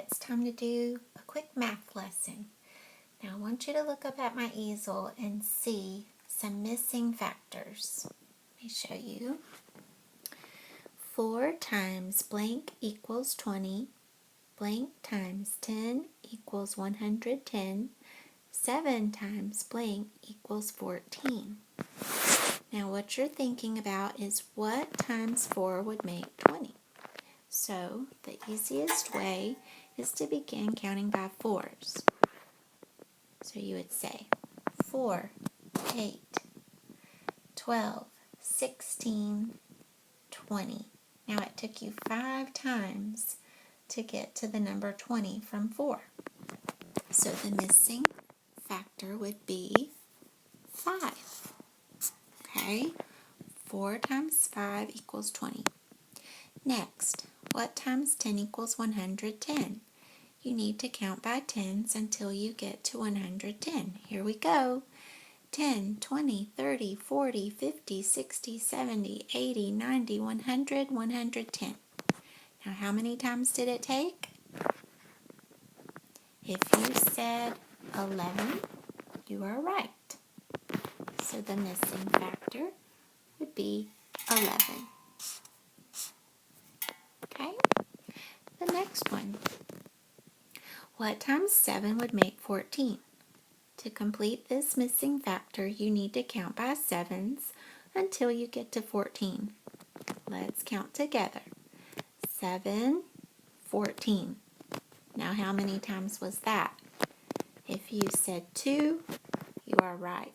it's time to do a quick math lesson. Now I want you to look up at my easel and see some missing factors. Let me show you. 4 times blank equals 20. Blank times 10 equals 110. 7 times blank equals 14. Now what you're thinking about is what times 4 would make 20. So the easiest way is to begin counting by 4s. So you would say 4, 8, 12, 16, 20. Now it took you 5 times to get to the number 20 from 4. So the missing factor would be 5. Okay? 4 times 5 equals 20. Next, what times 10 equals 110? You need to count by tens until you get to 110. Here we go. 10, 20, 30, 40, 50, 60, 70, 80, 90, 100, 110. Now how many times did it take? If you said 11, you are right. So the missing factor would be 11. Okay? The next one. What times 7 would make 14? To complete this missing factor, you need to count by 7s until you get to 14. Let's count together. 7, 14. Now how many times was that? If you said 2, you are right.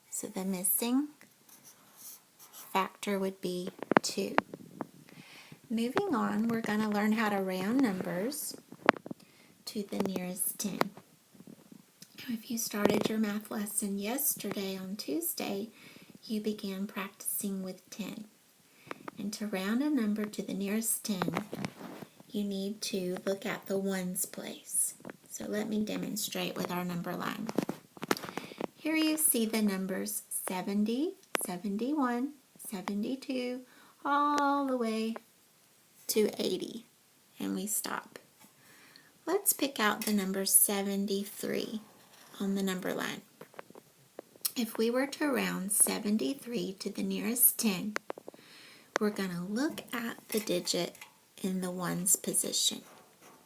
So the missing factor would be 2. Moving on, we're going to learn how to round numbers to the nearest 10. If you started your math lesson yesterday on Tuesday, you began practicing with 10. And to round a number to the nearest 10, you need to look at the ones place. So let me demonstrate with our number line. Here you see the numbers 70, 71, 72, all the way to 80. And we stop. Let's pick out the number 73 on the number line. If we were to round 73 to the nearest 10, we're going to look at the digit in the ones position,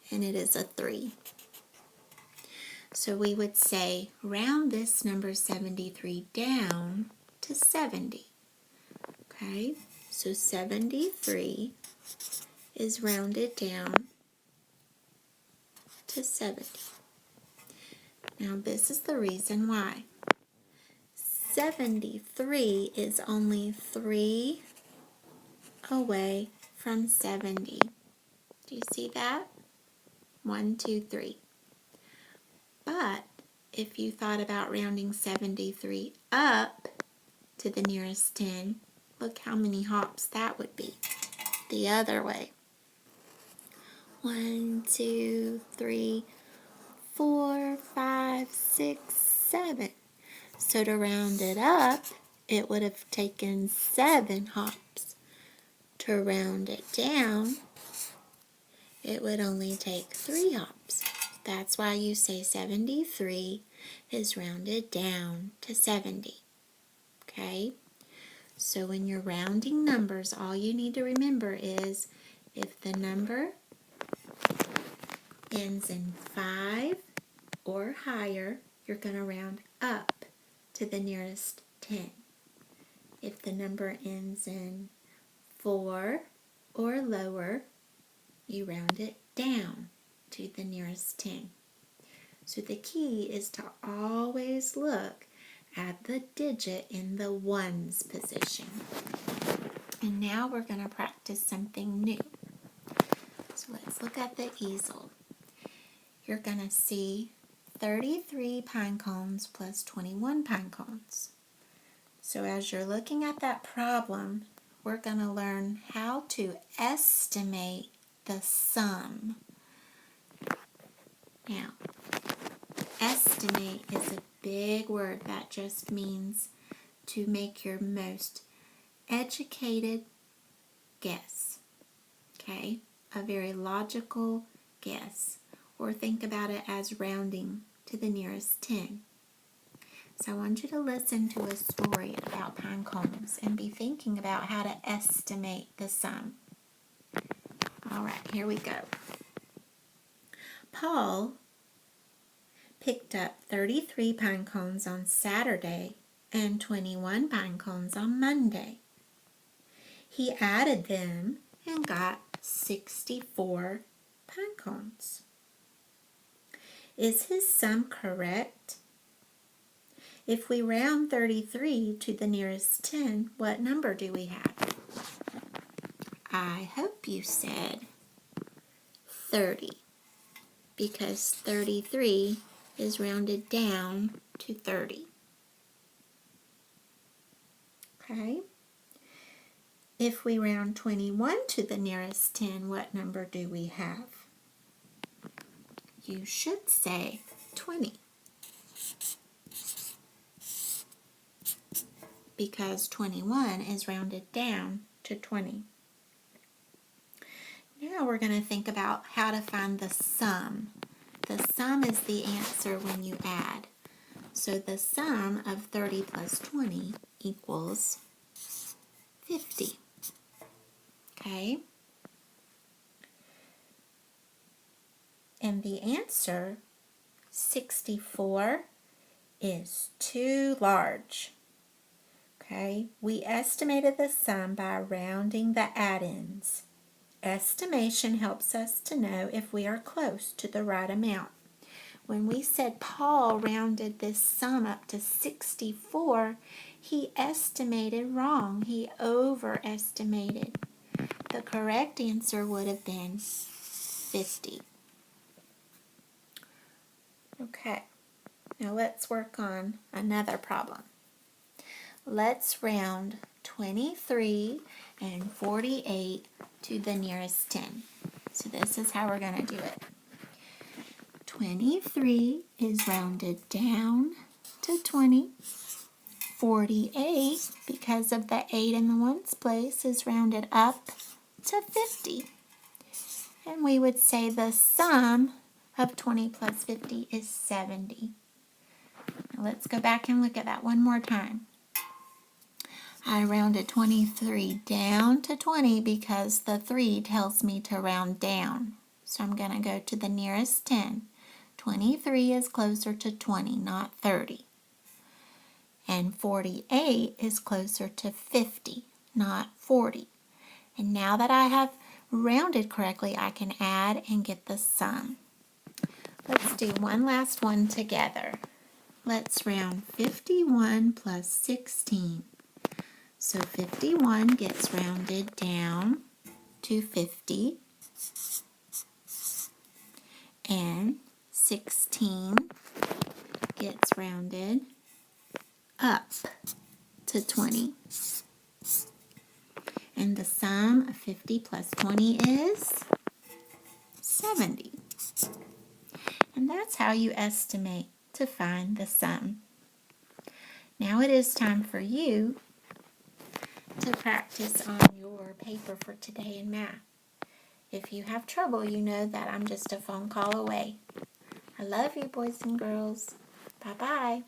and it is a 3. So we would say round this number 73 down to 70. Okay, so 73 is rounded down to 70. Now this is the reason why. 73 is only 3 away from 70. Do you see that? 1, 2, 3. But if you thought about rounding 73 up to the nearest 10, look how many hops that would be. The other way. 1, 2, 3, 4, 5, 6, 7. So to round it up, it would have taken 7 hops. To round it down, it would only take 3 hops. That's why you say 73 is rounded down to 70. Okay? So when you're rounding numbers, all you need to remember is if the number ends in 5 or higher, you're going to round up to the nearest 10. If the number ends in 4 or lower, you round it down to the nearest 10. So the key is to always look at the digit in the ones position. And now we're going to practice something new. So let's look at the easel. You're going to see 33 pine cones plus 21 pine cones. So as you're looking at that problem, we're going to learn how to estimate the sum. Now, estimate is a big word that just means to make your most educated guess. Okay? A very logical guess. or think about it as rounding to the nearest 10. So I want you to listen to a story about pine cones and be thinking about how to estimate the sum. All right, here we go. Paul picked up 33 pine cones on Saturday and 21 pine cones on Monday. He added them and got 64 pine cones. Is his sum correct? If we round 33 to the nearest 10, what number do we have? I hope you said 30, because 33 is rounded down to 30. Okay? If we round 21 to the nearest 10, what number do we have? You should say 20, because 21 is rounded down to 20. Now we're going to think about how to find the sum. The sum is the answer when you add. So the sum of 30 plus 20 equals 50. Okay? And the answer, 64, is too large. Okay? We estimated the sum by rounding the add-ins. Estimation helps us to know if we are close to the right amount. When we said Paul rounded this sum up to 64, he estimated wrong. He overestimated. The correct answer would have been 50. Okay, now let's work on another problem. Let's round 23 and 48 to the nearest 10. So this is how we're going to do it. 23 is rounded down to 20. 48, because of the 8 in the ones place, is rounded up to 50. And we would say the sum of 20 plus 50 is 70. Now let's go back and look at that one more time. I rounded 23 down to 20 because the 3 tells me to round down. So I'm going to go to the nearest 10. 23 is closer to 20, not 30. And 48 is closer to 50, not 40. And now that I have rounded correctly, I can add and get the sum. Let's do one last one together. Let's round 51 plus 16. So 51 gets rounded down to 50. And 16 gets rounded up to 20. And the sum of 50 plus 20 is 70. And that's how you estimate to find the sum. Now it is time for you to practice on your paper for today in math. If you have trouble, you know that I'm just a phone call away. I love you, boys and girls. Bye-bye.